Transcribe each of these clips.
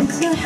Get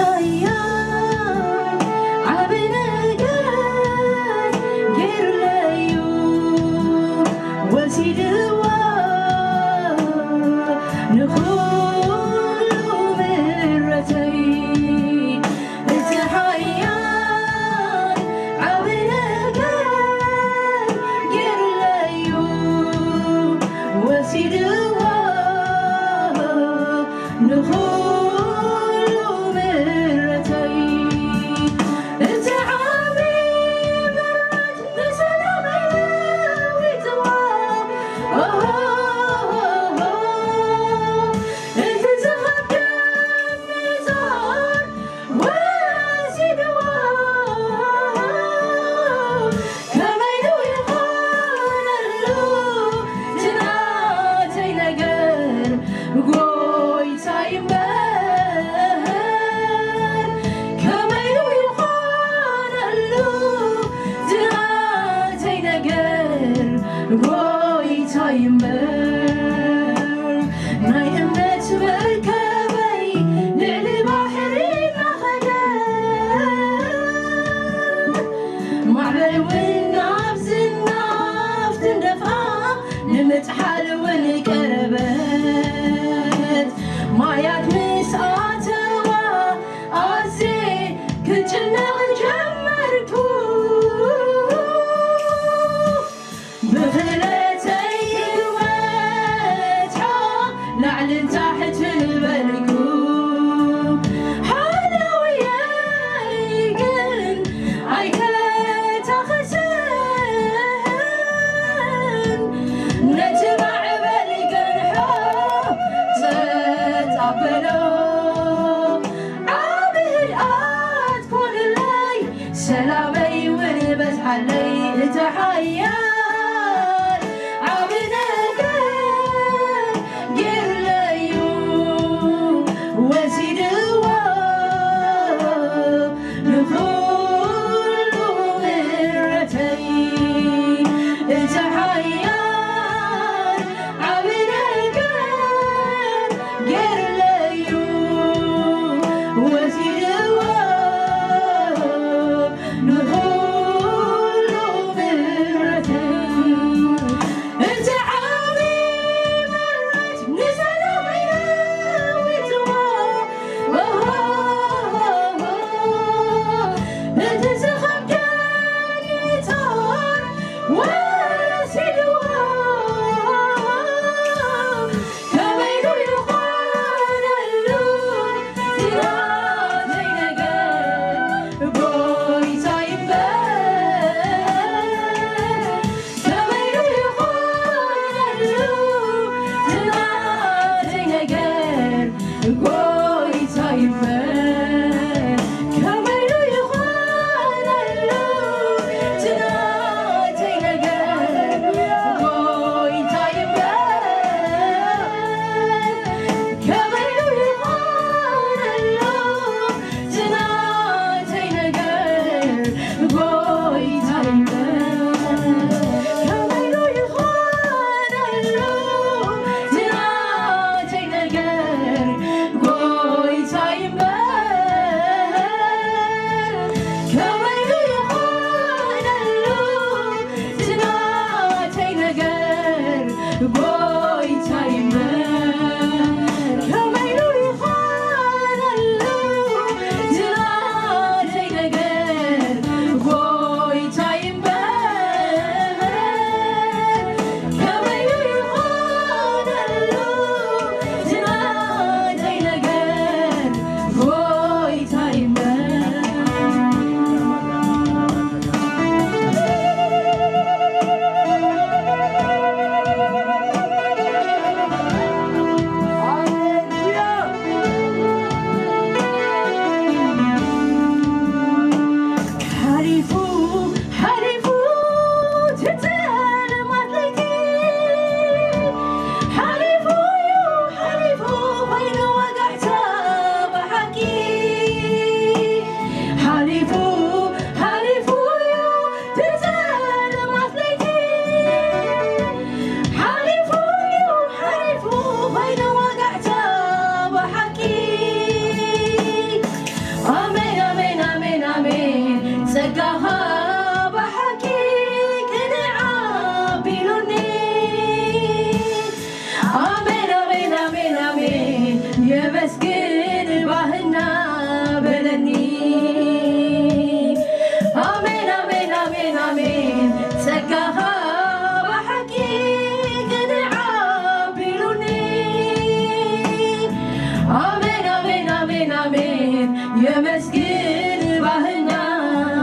አሜን አሜን የመስገን ባህና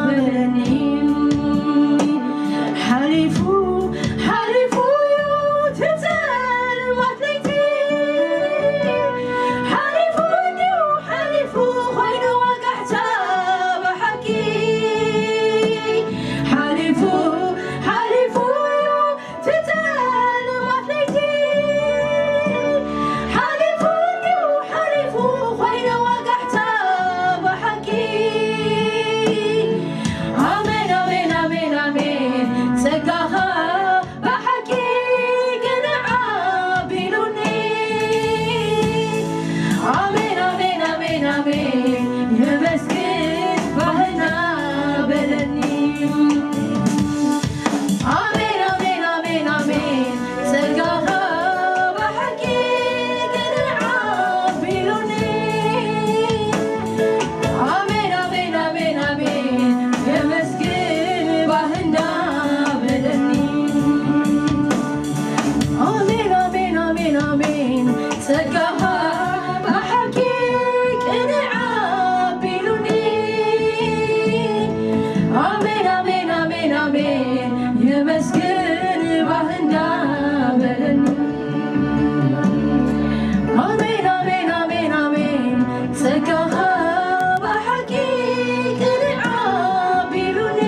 በለኒ ሐሊፉ ሐሊፉ ትዘር ማትለይቲ ሐሊፉ ዲው ሐሊፉ ኾይኑ ወጋሕታ በሐቂ ሐሊፉ ሐሊፉ ትዘር ማትለይቲ ሐሊፉ ዲው ሐሊፉ ኾይኑ ወጋሕታ በሐቂ አሜን አሜን አሜን አሜን ጸጋኻ በሐቂ ገነዓ ቢሉኒ አሜን አሜን አሜን አሜን የመስገን ባህና በለኒ አሜን አሜን አሜን አሜን ጸጋኻ በሐቂ ገነዓ ቢሉኒ አሜን አሜን አሜን አሜን የመስገን ባህና በለኒ አሜን አሜን አሜን አሜን ጸጋኻ በሐቂ ገነዓ ቢሉኒ አሜን አሜን አሜን አሜን የመስገን ባህና በለኒ አሜን አሜን አሜን አሜን ጸጋኻ በሐቂ ገነዓ ቢሉኒ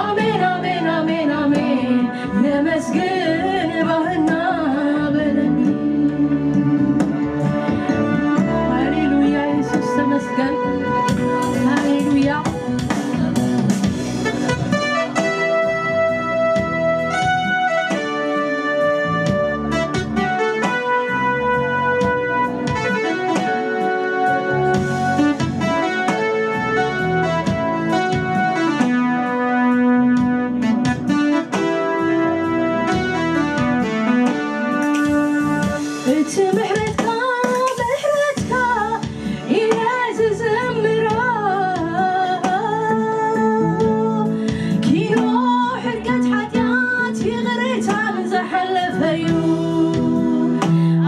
አሜን አሜን አሜን አሜን የመስገን ባህና በለኒ ሃሌሉያ ኢየሱስ ተመስገን ሃሌሉያ እቲ ምሕረትካ ምሕረትካ ኢለ ዝዘምሮ ኪኖ ሕርገት ሓጢኣት ይቕሬታን ዝሓለፈዩ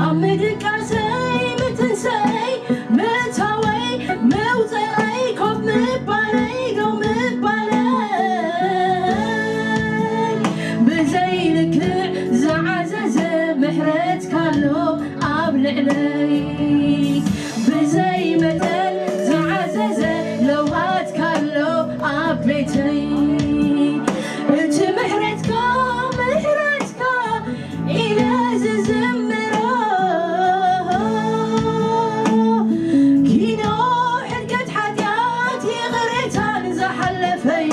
ኣብ ምድቃሰይ ምትንሰይ ምእታወይ መውፅአይ ኮፍ ምባለይ ደው ምባለይ ብዘይ ልክዕ ዝዓዘዘ ምሕረትካ ኣሎ ኣብ ልዕለይ ብዘይ መጠን ዝዓዘዘ ለውሃትካ ኣሎ ኣብ ቤተይ እቲ ምሕረትካ ምሕረትካ ኢለ ዝዝምሮ ኪኖ ሕርገት ሓጢኣት ይቕሬታን ዝሓለፈዩ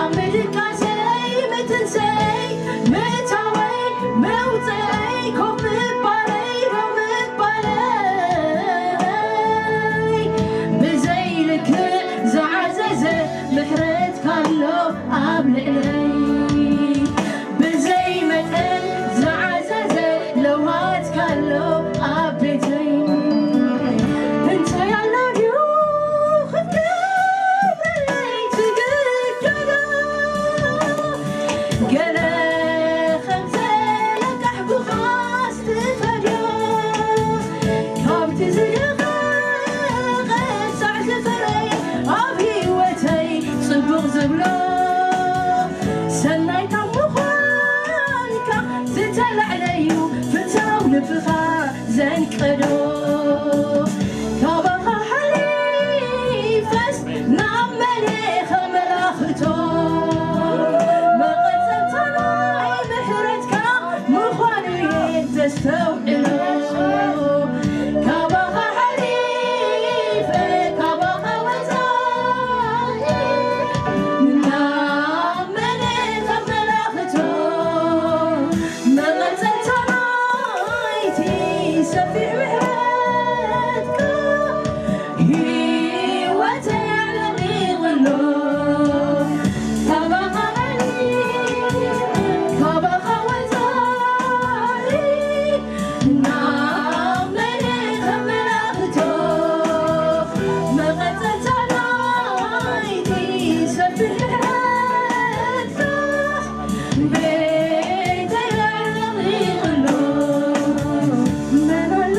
ኣብ ምድቃሰይ ምትንሰይ ምእታወይ መውፅአይ ኮፍ ምባለይ ደው ምባለይ ብዘይ ልክዕ ዝዓዘዘ ምሕረትካ ኣሎ ኣብ ልዕለይ ብዘይ መጠን ዝዓዘዘ ለውሃትካ ኣሎ ኣብ ቤተይ እንታይ ኣሎ ድዩ ክትገብረለይ ትግደዶ ገለ ከምዘለቃሕ ብኻስ ትፈድዮ ካብቲ ዝደቐቐ ሳዕ ዝፈረየ ኣብ ሂወተይ ጽቡቕ ዝብሎ ሰናይ ካብ ምዃንካ ዝተላዕለዩ ፍታው ልብኻ ዘንቀዶ ካባኻ ሓሊፈስ ናብ መሌኸ መላኽቶ መቐፀልታ ናይ ምሕረትካ ምዃኑ እየ ዘስተውዕሎ ካባኻ ሓሊፈ ካባኻ ወፃኢ ናብ መሌኸ መላኽቶ መቐፀልታ ናይቲ ሰፊሕ ምሕረትካ ሂወተይ ኣዕለሚቕሎ ካባኻ ሓሊፈ ካባኻ ወፃኢ ናብ መሌኸ መላኽቶ መቐፀልታ ናይቲ ሰፊሕ ምሕረትካ ቤተይ ኣዕለሚቕሎ መን ኣሎ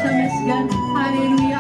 ተመስገን። ሃሌሉያ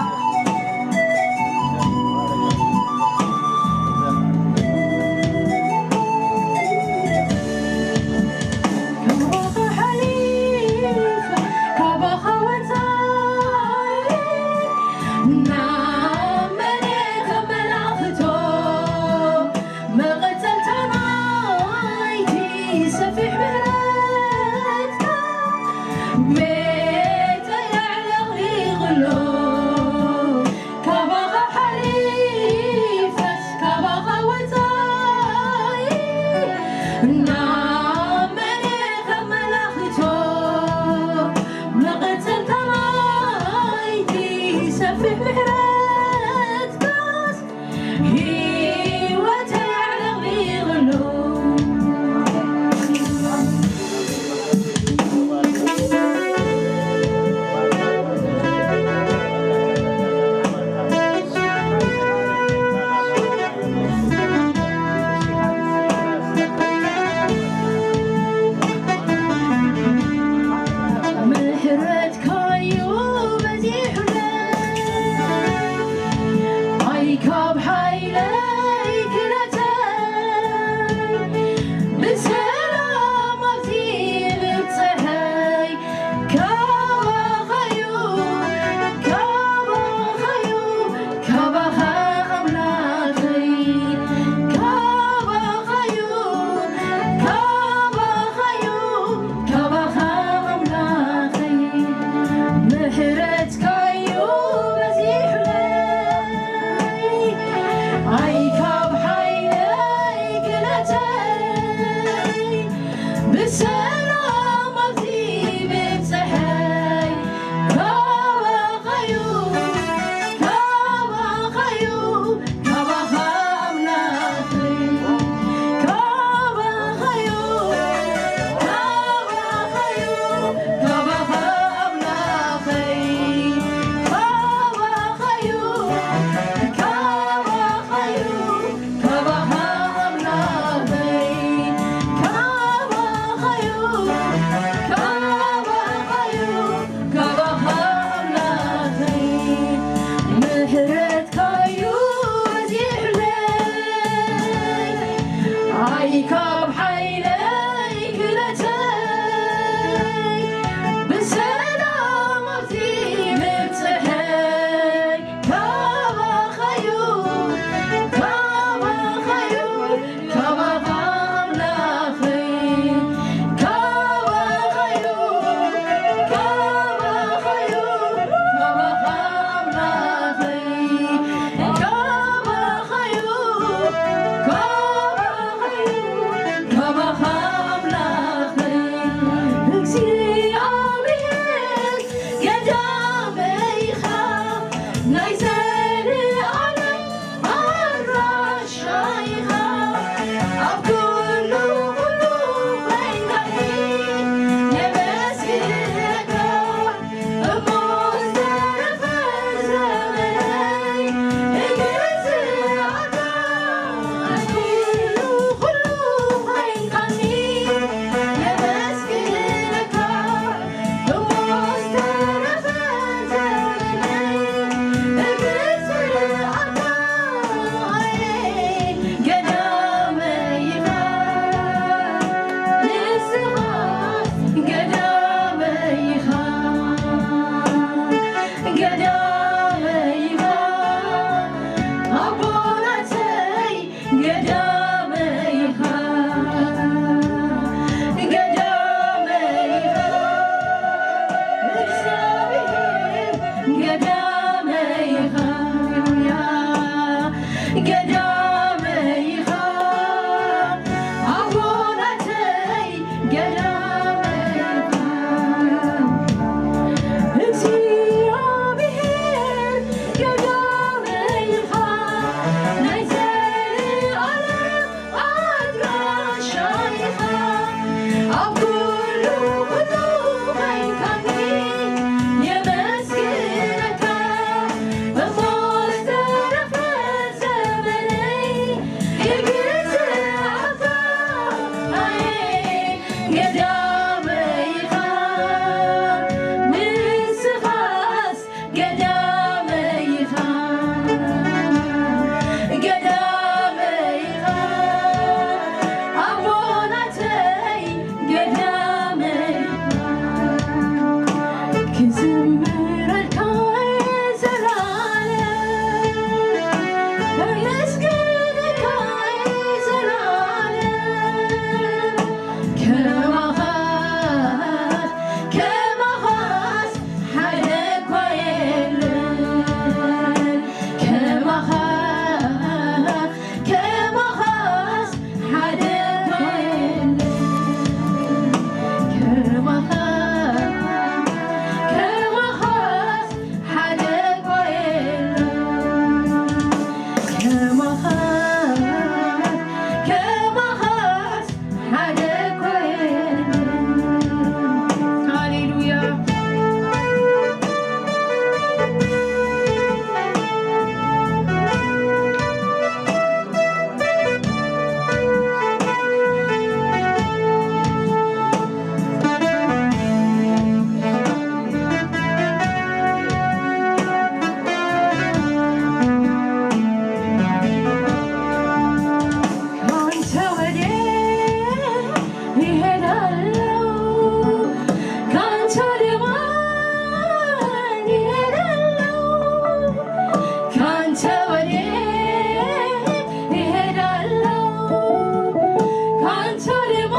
ካንተ ደግሞ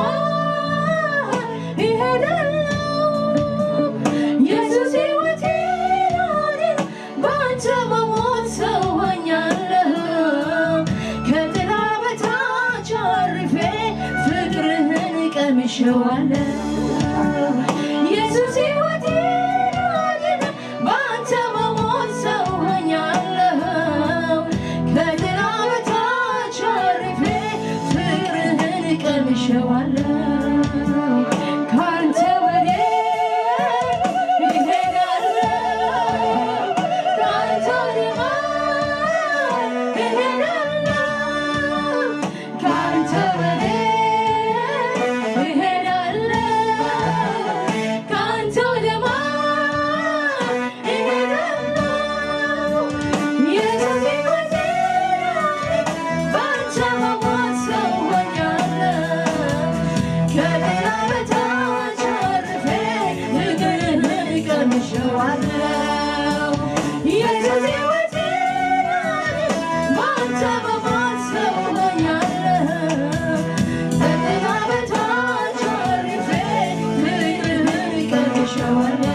ይሄዳለሁ ኢየሱስ ሕይወቴ ናት ባንተ መሞት ሰው ሆኛለሁ ከጥላ በታች አርፌ ፍቅርህን ቀምሼዋለሁ ኢየሱስ ሕይወቴ ናት ባንተ መሞት ሰው ሆኛለሁ ከጥላ በታች አርፌ ፍቅርህን ቀምሼዋለሁ ካንተ ወዴት እሄዳለሁ ካንተ ወዴት እሄዳለሁ ካንተ ወዴት እሄዳለሁ ካንተ ወዴት እሄዳለሁ ኢየሱስ ሕይወቴ ባንተ መሞት ሰው ሆኛለሁ ከጥላ በታች አርፌ ፍቅርህን ቀምሼዋለሁ ኢየሱስ ሕይወቴ ባንተ መሞት ሰው ሆኛለሁ ከጥላ በታች አርፌ ፍቅርህን ቀምሼዋለሁ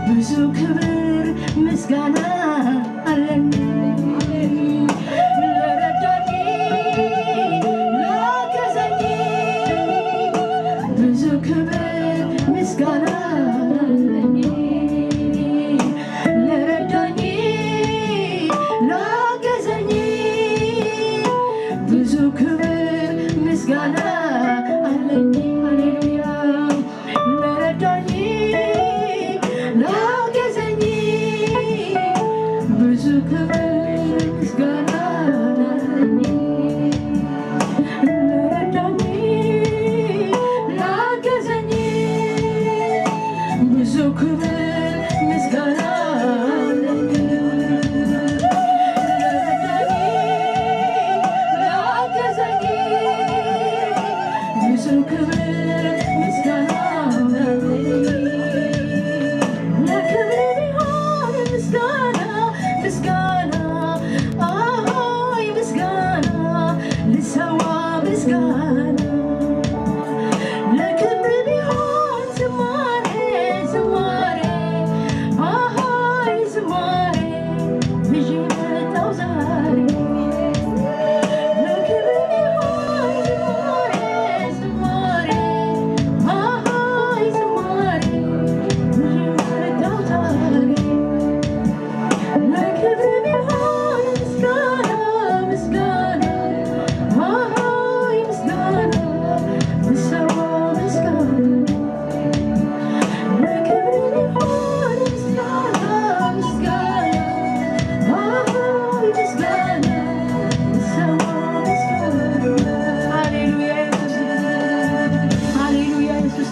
ብዙ ክብር ምስጋና አለን ለረዳኝ ላገዘኝ ብዙ ክብር ምስጋና አለኝ ለረዳኝ ላገዘኝ ብዙ ክብር ምስጋና አለኝ ሃሌሉያ ለረዳኝ ላገዘኝ ብዙ ክብር ምስጋና አለኝ ለረዳኝ ላገዘኝ ብዙ ክብር ምስጋና አለኝ ለረዳኝ ላገዘኝ ብዙ ክብር ምስጋና አለኝ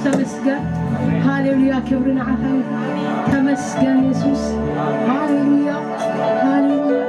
ተመስገን። ሃሌሉያ ክብርን ዓኸ ተመስገን ኢየሱስ ሃሌሉያ ሃሌሉያ